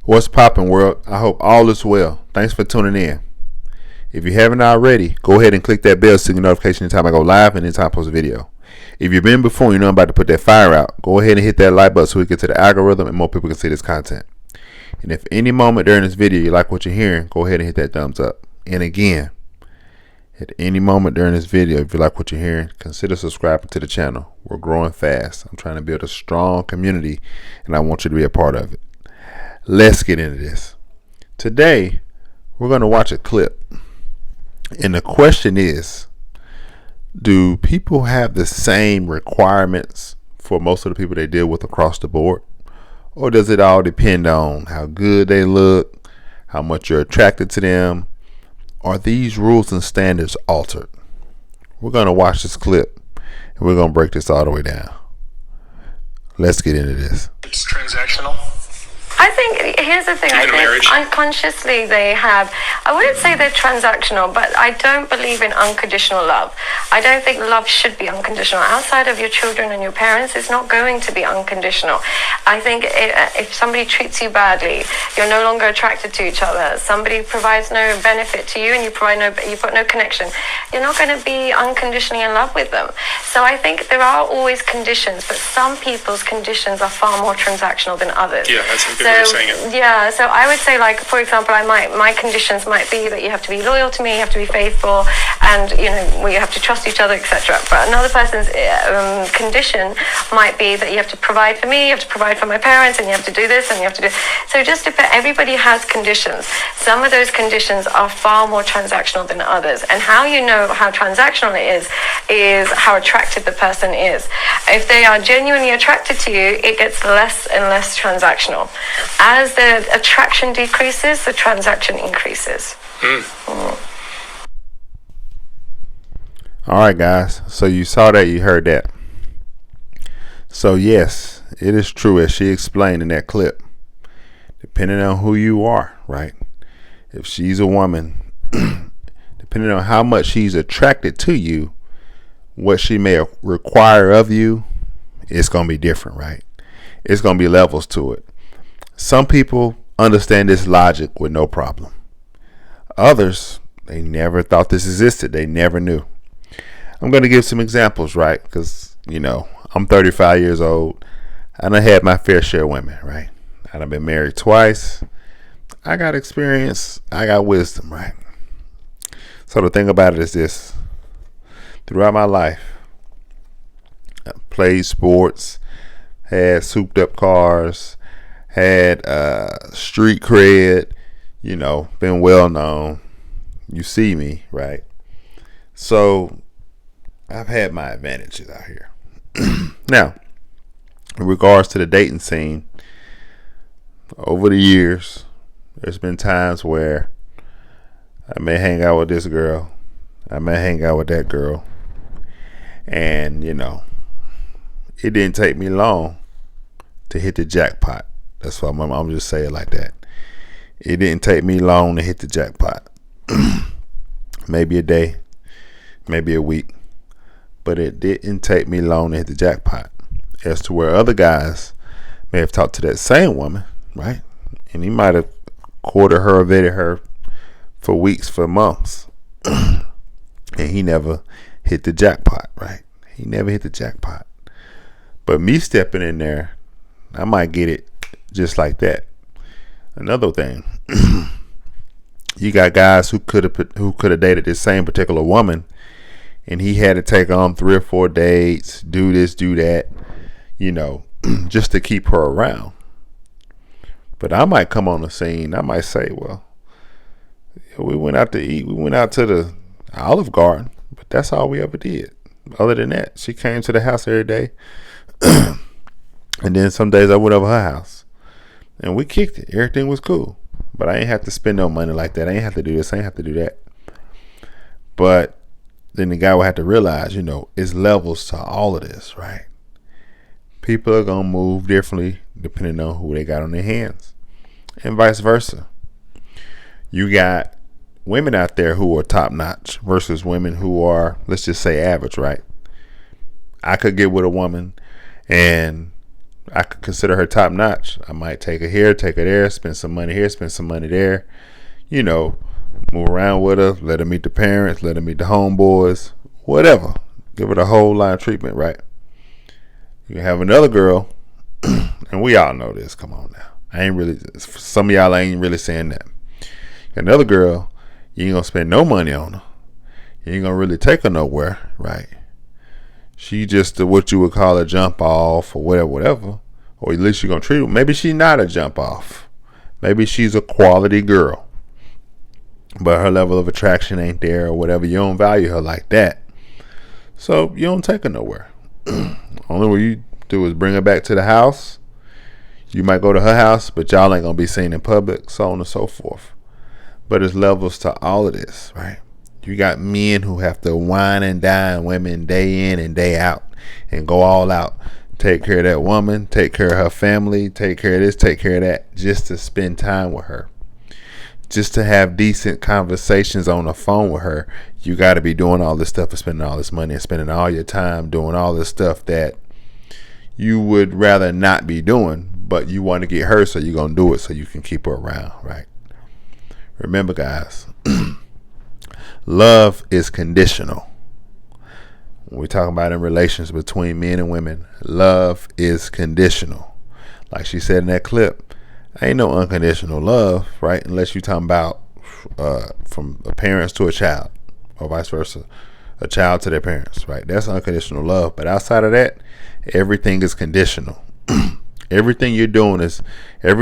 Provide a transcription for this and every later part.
What's poppin', world? I hope all is well. Thanks for tuning in. If you haven't already, go ahead and click that bell so you get notification anytime I go live and anytime I post a video. If you've been before and you know I'm about to put that fire out, go ahead and hit that like button so we get to the algorithm and more people can see this content. And if any moment during this video you like what you're hearing, go ahead and hit that thumbs up. And again, at any moment during this video, if you like what you're hearing, consider subscribing to the channel. We're growing fast. I'm trying to build a strong community and I want you to be a part of it. Let's get into this. Today, we're going to watch a clip. And the question is, do people have the same requirements for most of the people they deal with across the board? Or does it all depend on how good they look, how much you're attracted to them? Are these rules and standards altered? We're going to watch this clip and we're going to break this all the way down. Let's get into this. It's transactional. I think, here's the thing, I think unconsciously they have, I wouldn't say they're transactional, but I don't believe in unconditional love. I don't think love should be unconditional. Outside of your children and your parents, it's not going to be unconditional. I think if somebody treats you badly, you're no longer attracted to each other, somebody provides no benefit to you and you put no connection, you're not going to be unconditionally in love with them. So I think there are always conditions, but some people's conditions are far more transactional than others. Yeah, that's a good way of saying it. Yeah, so I would say, like, for example, my conditions might be that you have to be loyal to me, you have to be faithful, and you have to trust each other, etc. But another person's condition might be that you have to provide for me, you have to provide for my parents, and you have to do this, and you have to do. So just everybody has conditions. Some of those conditions are far more transactional than others, and how you know how transactional it is how attracted the person is. If they are genuinely attracted to you, it gets less and less transactional. As the attraction decreases, the transaction increases. All right, guys. So you saw that, you heard that. So yes, it is true, as she explained in that clip. Depending on who you are, right? If she's a woman, depending on how much she's attracted to you, what she may require of you, it's going to be different, right? It's going to be levels to it. Some people understand this logic with no problem. Others, they never thought this existed. They never knew. I'm going to give some examples, right? Because, I'm 35 years old and I had my fair share of women, right? And I've been married twice. I got experience. I got wisdom, right? So the thing about it is this. Throughout my life, I played sports, had souped up cars, had street cred, been well known. You see me, right? So I've had my advantages out here. Now, in regards to the dating scene, over the years, there's been times where I may hang out with this girl, I may hang out with that girl, and it didn't take me long to hit the jackpot. That's why I'm just saying it like that. It didn't take me long to hit the jackpot. Maybe a day, maybe a week, but it didn't take me long to hit the jackpot. As to where other guys may have talked to that same woman, right? And he might have courted her or vetted her for weeks, for months, and he never hit the jackpot, right? He never hit the jackpot. But me stepping in there, I might get it just like that. Another thing, you got guys who could have dated this same particular woman, and he had to take on 3 or 4 dates, do this, do that, just to keep her around. But I might come on the scene. I might say, well, we went out to eat. We went out to the Olive Garden, but that's all we ever did. Other than that, she came to the house every day. And then some days I went over her house and we kicked it. Everything was cool. But I ain't have to spend no money like that. I ain't have to do this. I ain't have to do that. But then the guy would have to realize, it's levels to all of this, right? People are going to move differently depending on who they got on their hands. And vice versa. You got women out there who are top notch versus women who are, let's just say, average, right? I could get with a woman and I could consider her top notch. I might take her here, take her there, spend some money here, spend some money there. You know, move around with her, let her meet the parents, let her meet the homeboys, whatever. Give her the whole line of treatment, right? You can have another girl, and we all know this. Come on now. Some of y'all ain't really saying that. Another girl, you ain't gonna spend no money on her. You ain't gonna really take her nowhere, right? She just what you would call a jump off or whatever. Or at least you're gonna treat her. Maybe she's not a jump off. Maybe she's a quality girl, but her level of attraction ain't there or whatever. You don't value her like that, so you don't take her nowhere. Only what you do is bring her back to the house. You might go to her house, but y'all ain't gonna be seen in public, so on and so forth. But there's levels to all of this, right? You got men who have to wine and dine women day in and day out and go all out. Take care of that woman, take care of her family, take care of this, take care of that, just to spend time with her. Just to have decent conversations on the phone with her. You got to be doing all this stuff and spending all this money and spending all your time doing all this stuff that you would rather not be doing, but you want to get her, so you're going to do it so you can keep her around, right? Remember, guys, love is conditional. When we're talking about in relations between men and women, love is conditional. Like she said in that clip, ain't no unconditional love, right? Unless you're talking about from a parents to a child, or vice versa, a child to their parents, right? That's unconditional love. But outside of that, everything is conditional. Everything you're doing is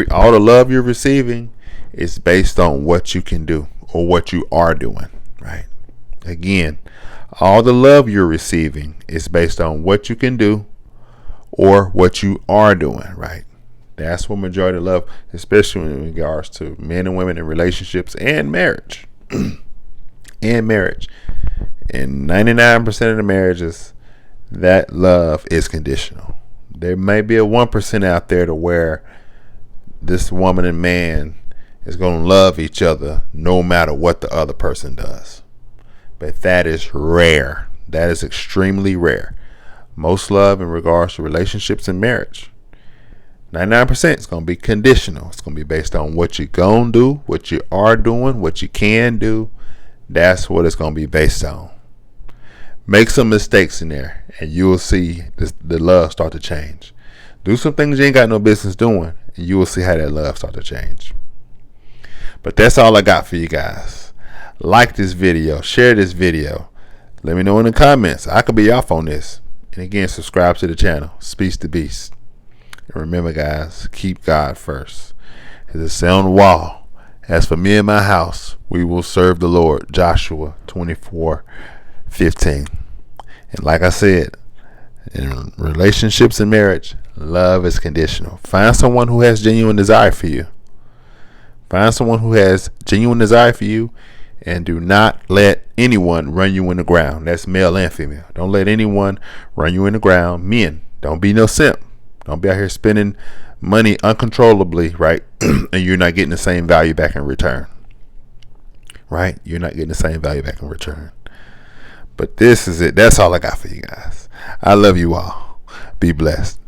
all the love you're receiving is based on what you can do or what you are doing, right? Again, all the love you're receiving is based on what you can do or what you are doing, right? That's what majority of love, especially in regards to men and women in relationships and marriage. And marriage. In 99% of the marriages, that love is conditional. There may be a 1% out there to where this woman and man is going to love each other no matter what the other person does. But that is rare. That is extremely rare. Most love in regards to relationships and marriage, 99% is going to be conditional. It's going to be based on what you're going to do, what you are doing, what you can do. That's what it's going to be based on. Make some mistakes in there and you will see the love start to change. Do some things you ain't got no business doing and you will see how that love start to change. But that's all I got for you guys. Like this video, share this video. Let me know in the comments. I could be off on this. And again, subscribe to the channel, Speaks the Beast. And remember, guys, keep God first. As it says on the wall, as for me and my house, we will serve the Lord. Joshua 24:15. And like I said, in relationships and marriage, love is conditional. Find someone who has genuine desire for you. Find someone who has genuine desire for you, and do not let anyone run you in the ground. That's male and female. Don't let anyone run you in the ground. Men, don't be no simp. Don't be out here spending money uncontrollably, right? And you're not getting the same value back in return. Right? You're not getting the same value back in return. But this is it. That's all I got for you guys. I love you all. Be blessed.